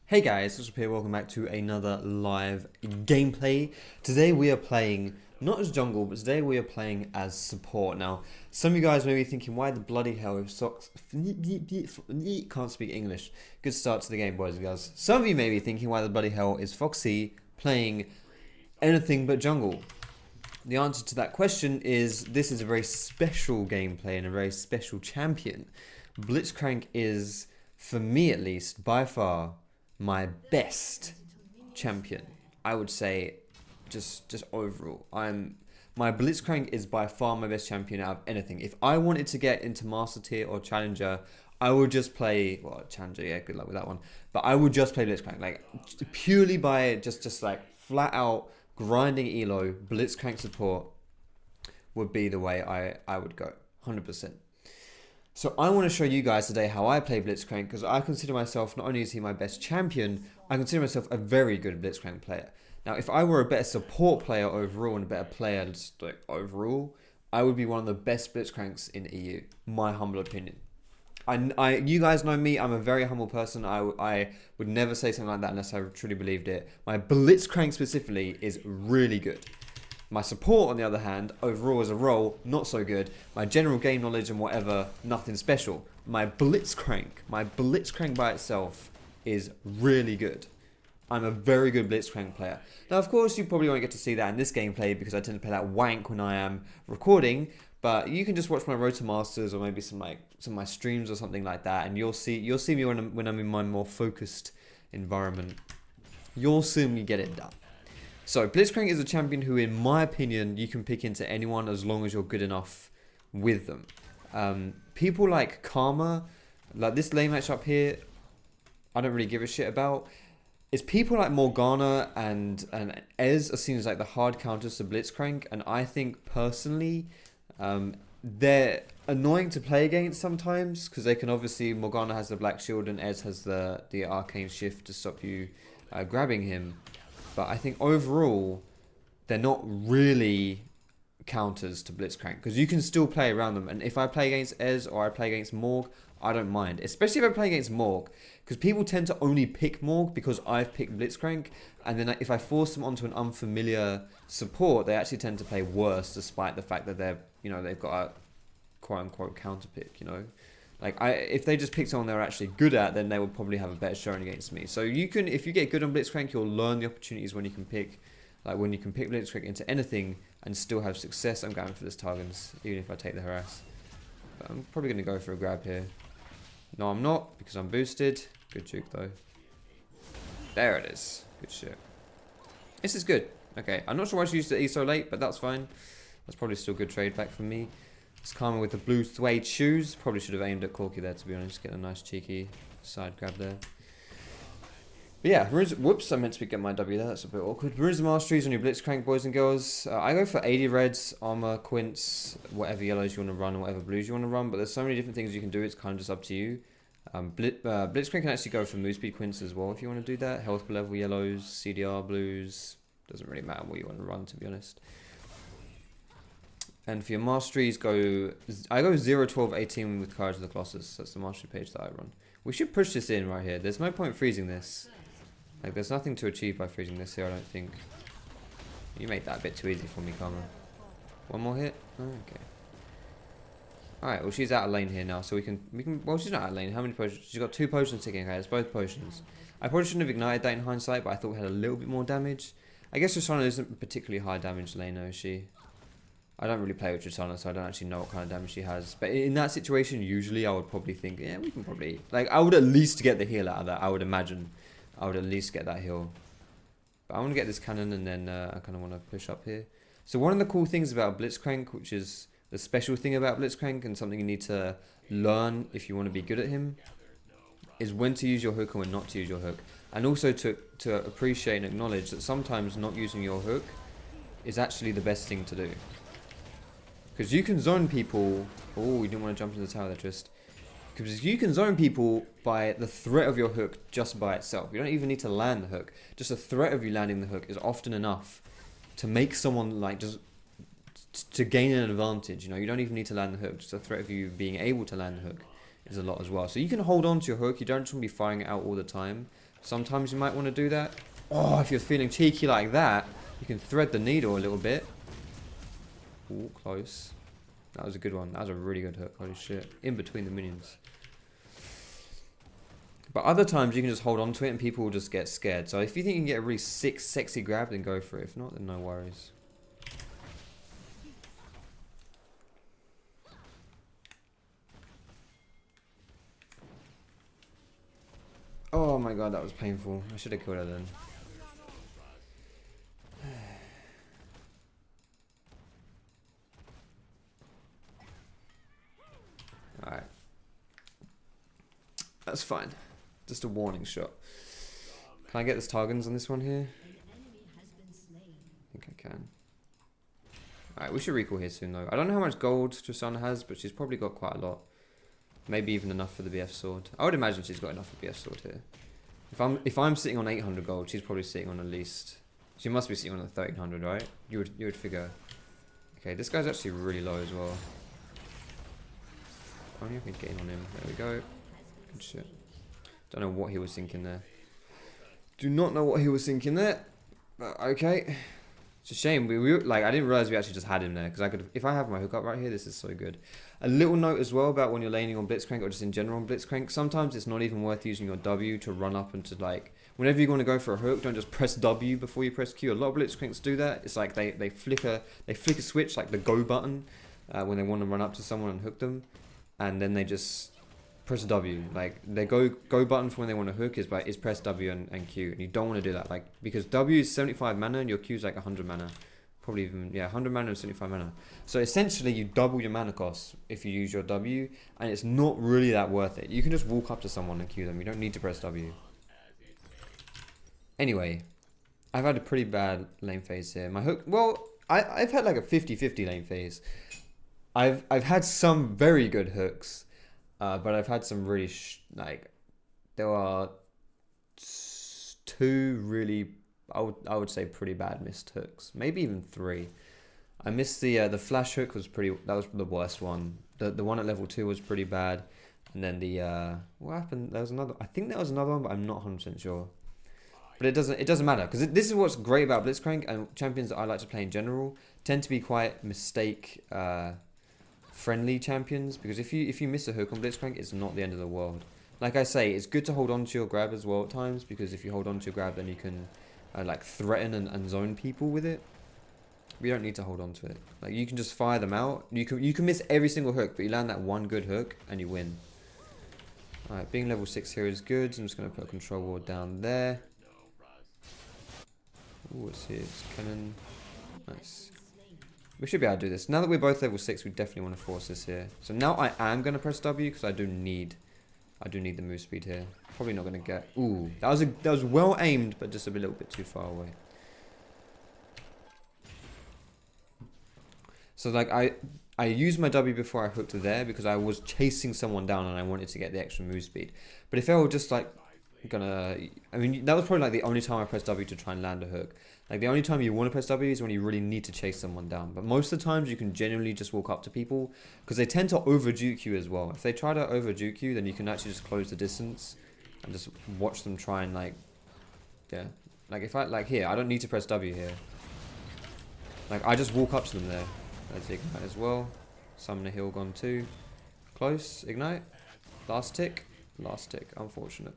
Hey guys, what's up here? Welcome back to another live gameplay. Today we are playing not as jungle, but today we are playing as support. Now, some of you guys may be thinking, why the bloody hell is Socks can't speak English? Good start to the game, boys and girls. Some of you may be thinking, why the bloody hell is Foxy playing anything but jungle? The answer to that question is this is a very special gameplay and a very special champion. Blitzcrank is, for me at least, by far my best champion. I would say just overall. My Blitzcrank is by far my best champion out of anything. If I wanted to get into Master Tier or Challenger, I would just play, well, Challenger, yeah, good luck with that one. But I would just play Blitzcrank, like purely by just like flat out grinding elo. Blitzcrank support would be the way I would go, 100%. So I want to show you guys today how I play Blitzcrank, because I consider myself, not only is he my best champion, I consider myself a very good Blitzcrank player. Now, if I were a better support player overall and a better player just like overall, I would be one of the best Blitzcranks in EU, my humble opinion. You guys know me, I'm a very humble person. I would never say something like that unless I truly believed it. My Blitzcrank specifically is really good. My support, on the other hand, overall as a role, not so good. My general game knowledge and whatever, nothing special. My Blitzcrank by itself is really good. I'm a very good Blitzcrank player. Now, of course, you probably won't get to see that in this gameplay because I tend to play that wank when I am recording. But you can just watch my Road to Masters or maybe some of my streams or something like that, and you'll see me when I'm in my more focused environment. You'll see me get it done. So, Blitzcrank is a champion who, in my opinion, you can pick into anyone as long as you're good enough with them. People like Karma, like this lane match up here, I don't really give a shit about. It's people like Morgana and Ez are seen as like the hard counters to Blitzcrank, and I think personally, they're annoying to play against sometimes because they can obviously, Morgana has the black shield and Ez has the arcane shift to stop you grabbing him. But I think overall, they're not really counters to Blitzcrank, because you can still play around them. And if I play against Ez or I play against Morg, I don't mind. Especially if I play against Morg, because people tend to only pick Morg because I've picked Blitzcrank. And then if I force them onto an unfamiliar support, they actually tend to play worse, despite the fact that they've got a quote-unquote counter pick, Like, if they just pick someone they're actually good at, then they will probably have a better showing against me. So if you get good on Blitzcrank, you'll learn the opportunities when you can pick Blitzcrank into anything and still have success. I'm going for this Targans, even if I take the harass. But I'm probably going to go for a grab here. No, I'm not, because I'm boosted. Good juke, though. There it is. Good shit. This is good. Okay, I'm not sure why she used the E so late, but that's fine. That's probably still good trade back from me. It's Karma with the blue suede shoes. Probably should have aimed at Corky there, to be honest. Get a nice cheeky side grab there. But yeah, whoops, I meant to get my W there. That's a bit awkward. Runes of Masteries on your Blitzcrank, boys and girls. I go for 80 reds, Armour, Quints, whatever yellows you want to run, or whatever blues you want to run. But there's so many different things you can do. It's kind of just up to you. Blitzcrank can actually go for move speed Quints as well if you want to do that. Health level yellows, CDR blues. Doesn't really matter what you want to run, to be honest. And for your masteries, I go 0, 12, 18 with Courage of the Colossus. That's the mastery page that I run. We should push this in right here. There's no point freezing this. Like, there's nothing to achieve by freezing this here, I don't think. You made that a bit too easy for me, Karma. One more hit? Oh, okay. Alright, well, she's out of lane here now, so we can, well, she's not out of lane. How many potions? She's got 2 potions ticking. Okay, it's both potions. I probably shouldn't have ignited that in hindsight, but I thought we had a little bit more damage. I guess Tristana isn't a particularly high damage lane, though, is she? I don't really play with Tristana, so I don't actually know what kind of damage she has. But in that situation, usually I would probably think, yeah, we can probably... Like, I would at least get the heal out of that, I would imagine. I would at least get that heal. But I want to get this cannon, and then I kind of want to push up here. So one of the cool things about Blitzcrank, which is the special thing about Blitzcrank, and something you need to learn if you want to be good at him, is when to use your hook and when not to use your hook. And also to appreciate and acknowledge that sometimes not using your hook is actually the best thing to do. Because you can zone people... Oh, you didn't want to jump into the tower there, Trist. Because you can zone people by the threat of your hook just by itself. You don't even need to land the hook. Just the threat of you landing the hook is often enough to make someone, like, just... to gain an advantage. You don't even need to land the hook. Just the threat of you being able to land the hook is a lot as well. So you can hold on to your hook. You don't just want to be firing it out all the time. Sometimes you might want to do that. Oh, if you're feeling cheeky like that, you can thread the needle a little bit. Ooh, close. That was a good one. That was a really good hook. Holy shit. In between the minions. But other times you can just hold on to it and people will just get scared. So if you think you can get a really sick, sexy grab, then go for it. If not, then no worries. Oh my god, that was painful. I should have killed her then. Alright. That's fine. Just a warning shot. Can I get this Targons on this one here? I think I can. Alright, we should recall here soon though. I don't know how much gold Tristana has, but she's probably got quite a lot. Maybe even enough for the BF sword. I would imagine she's got enough for BF sword here. If I'm sitting on 800 gold, she's probably sitting on at least. She must be sitting on 1300, right? You would figure. Okay, this guy's actually really low as well. Only I can get in on him. There we go. Good shit. Don't know what he was thinking there. Do not know what he was thinking there. But okay. It's a shame. We like I didn't realize we actually just had him there because I could. If I have my hook up right here, this is so good. A little note as well about when you're laning on Blitzcrank or just in general on Blitzcrank. Sometimes it's not even worth using your W to run up and to like. Whenever you want to go for a hook, don't just press W before you press Q. A lot of Blitzcranks do that. It's like they flick a switch like the go button when they want to run up to someone and hook them, and then they just press W. Like their go button for when they want to hook is press W and Q, and you don't want to do that. Like because W is 75 mana and your Q is like 100 mana, probably even 100 mana and 75 mana. So essentially you double your mana cost if you use your W, and it's not really that worth it. You can just walk up to someone and Q them. You don't need to press W. Anyway, I've had a pretty bad lane phase here. My hook, well, I've had like a 50-50 lane phase. I've had some very good hooks. But I've had some really there are two really I would say pretty bad missed hooks, maybe even three. I missed the flash hook that was the worst one. The one at level 2 was pretty bad, and then the what happened? There was another. I think there was another one, but I'm not 100% sure. But it doesn't matter because this is what's great about Blitzcrank, and champions that I like to play in general tend to be quite mistake friendly champions, because if you miss a hook on Blitzcrank, it's not the end of the world. Like I say, it's good to hold on to your grab as well at times, because if you hold on to your grab, then you can like threaten and zone people with it. We don't need to hold on to it. Like you can just fire them out. You can miss every single hook, but you land that one good hook and you win. Alright, being level 6 here is good. So I'm just going to put a control ward down there. Ooh, what's here? It's cannon. Nice. We should be able to do this. Now that we're both level 6, we definitely want to force this here. So now I am going to press W because I do need the move speed here. Probably not going to get... Ooh, that was well aimed, but just a little bit too far away. So like I used my W before I hooked there because I was chasing someone down and I wanted to get the extra move speed. But if I were just like I mean, that was probably like the only time I pressed W to try and land a hook. Like the only time you want to press W is when you really need to chase someone down. But most of the times you can genuinely just walk up to people because they tend to over-juke you as well. If they try to over-juke you, then you can actually just close the distance and just watch them try and like here, I don't need to press W here. Like I just walk up to them there. There's the ignite as well. Summon a heal gone too. Close, ignite. Last tick, unfortunate.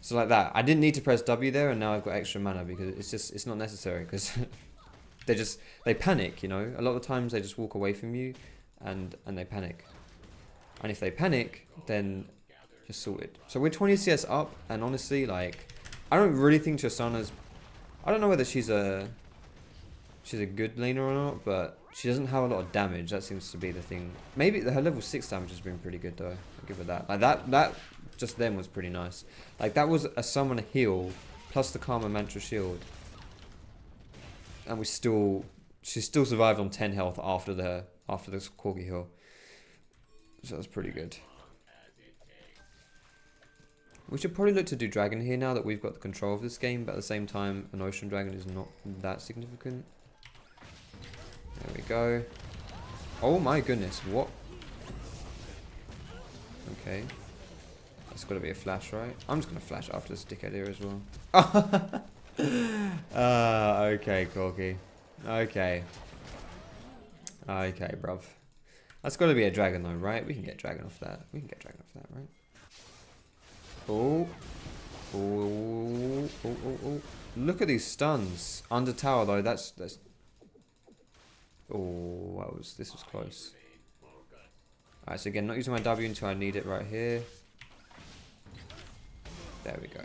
So like that, I didn't need to press W there, and now I've got extra mana because it's not necessary because they panic, you know. A lot of the times they just walk away from you, and they panic. And if they panic, then just sort it. So we're 20 CS up, and honestly, like, I don't really think Tristana's. I don't know whether she's a good laner or not, but she doesn't have a lot of damage. That seems to be the thing. Maybe her level 6 damage has been pretty good though. I'll give her that. Like that just then was pretty nice. Like that was a summon heal plus the Karma Mantra shield, and she still survived on 10 health after the Corgi heal. So that's pretty good. We should probably look to do dragon here now that we've got the control of this game, but at the same time, an ocean dragon is not that significant. There we go. Oh my goodness, what? Okay. It's got to be a flash, right? I'm just going to flash after this dickhead here as well. Okay, Corky. Okay. Okay, bruv. That's got to be a dragon though, right? We can get dragon off that. We can get dragon off that, right? Oh. Oh. Oh, oh, oh. Look at these stuns. Under tower though, that's... Oh, this was close. Alright, so again, not using my W until I need it right here. There we go.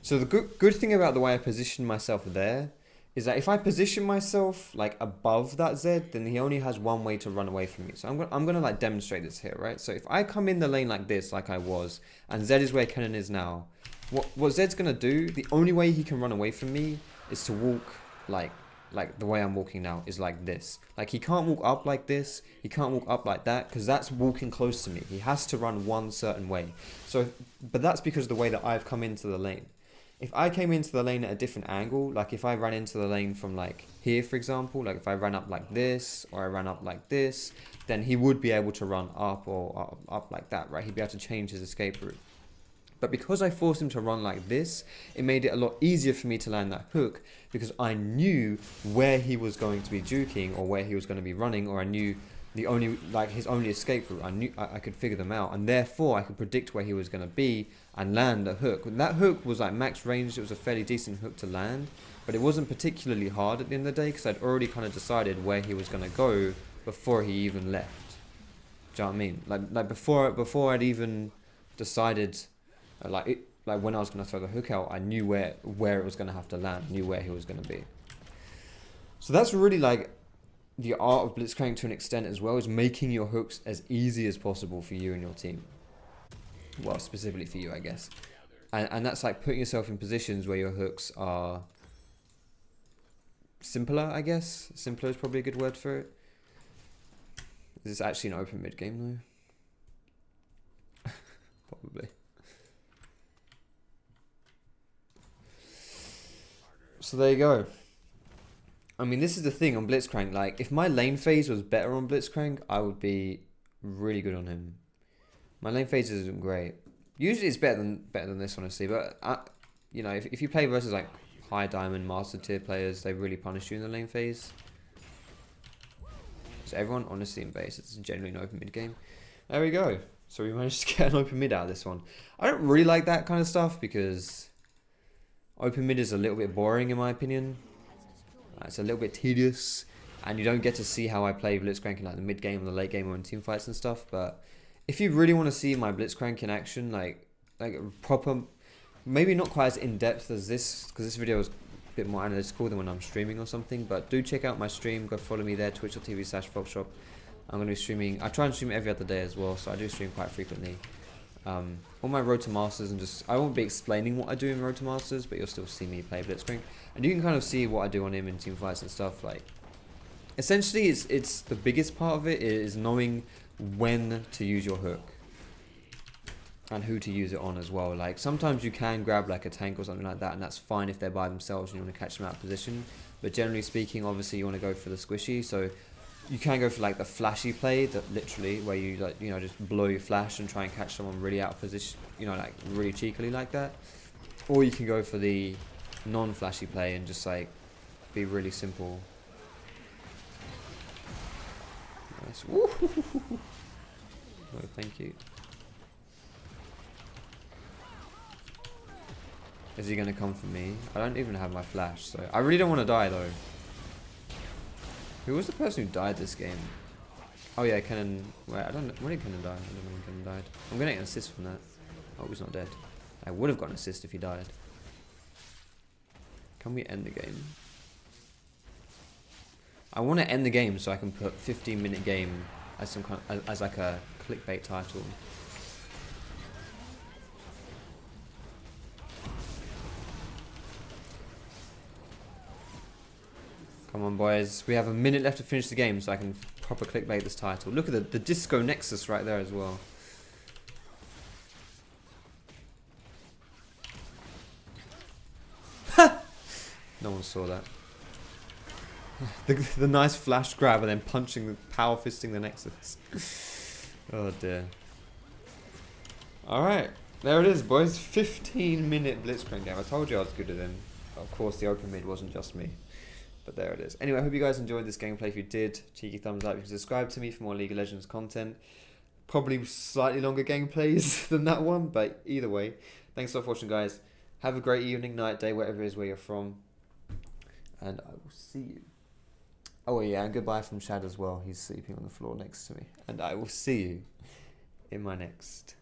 So the good thing about the way I position myself there is that if I position myself like above that Z, then he only has one way to run away from me. So I'm gonna like demonstrate this here, right? So if I come in the lane like this, like I was, and Z is where Kennen is now, what Zed's gonna do, the only way he can run away from me is to walk like the way I'm walking now, is like this. Like he can't walk up like this, he can't walk up like that, because that's walking close to me. He has to run one certain way. So, but that's because of the way that I've come into the lane. If I came into the lane at a different angle, like if I ran into the lane from like here, for example, like if I ran up like this, or I ran up like this, then he would be able to run up or up like that, right? He'd be able to change his escape route. But because I forced him to run like this, it made it a lot easier for me to land that hook, because I knew where he was going to be juking or where he was going to be running, or I knew his only escape route. I knew I could figure them out, and therefore I could predict where he was going to be and land a hook. That hook was like max range. It was a fairly decent hook to land, but it wasn't particularly hard at the end of the day because I'd already kind of decided where he was going to go before he even left. Do you know what I mean? Like before I'd even decided, like when I was going to throw the hook out, I knew where it was going to have to land. Knew where he was going to be. So that's really like the art of blitzcrank to an extent as well, is making your hooks as easy as possible for you and your team. Well, specifically for you, I guess. And that's like putting yourself in positions where your hooks are simpler, I guess. Simpler is probably a good word for it. Is this actually an open mid game though? Probably. So there you go. I mean, this is the thing on blitzcrank. Like, if my lane phase was better on blitzcrank, I would be really good on him. My lane phase isn't great. Usually, it's better than this, honestly. But you know, if you play versus like high diamond master tier players, they really punish you in the lane phase. So everyone, honestly, in base, it's generally an open mid game. There we go. So we managed to get an open mid out of this one. I don't really like that kind of stuff because open mid is a little bit boring in my opinion. It's a little bit tedious, and you don't get to see how I play blitzcrank in like the mid game or the late game or in team fights and stuff. But if you really want to see my blitzcrank in action, like proper, maybe not quite as in depth as this, because this video is a bit more analytical than when I'm streaming or something. But do check out my stream. Go follow me there, twitch.tv/Foxdrop. I'm going to be streaming. I try and stream every other day as well, so I do stream quite frequently. All my Road to Masters, and just I won't be explaining what I do in Road to Masters, but you'll still see me play blitzcrank, and you can kind of see what I do on him in team fights and stuff. Like, essentially, it's the biggest part of it is knowing when to use your hook and who to use it on as well. Like, sometimes you can grab like a tank or something like that, and that's fine if they're by themselves and you want to catch them out of position. But generally speaking, obviously you want to go for the squishy, so you can go for like the flashy play, that literally where you like, you know, just blow your flash and try and catch someone really out of position, you know, like really cheekily like that. Or you can go for the non-flashy play and just like be really simple. Nice. Woo! No, thank you. Is he gonna come for me? I don't even have my flash, so I really don't want to die though. Who was the person who died this game? Oh yeah, Kennen. Wait, I don't know. When did Kennen die? I don't know when Kennen died. I'm gonna get an assist from that. Oh, he's not dead. I would have got an assist if he died. Can we end the game? I want to end the game so I can put 15-minute game as some kind of, as like a clickbait title. Come on, boys. We have a minute left to finish the game, so I can proper clickbait this title. Look at the Disco Nexus right there as well. No one saw that. The nice flash grab and then punching, power fisting the Nexus. Oh dear. Alright. There it is, boys. 15-minute Blitzcrank game. I told you I was good at them. Of course, the open mid wasn't just me. But there it is. Anyway, I hope you guys enjoyed this gameplay. If you did, cheeky thumbs up. You can subscribe to me for more League of Legends content. Probably slightly longer gameplays than that one, but either way. Thanks a lot for watching, guys. Have a great evening, night, day, whatever it is where you're from. And I will see you. Oh, yeah, and goodbye from Shad as well. He's sleeping on the floor next to me. And I will see you in my next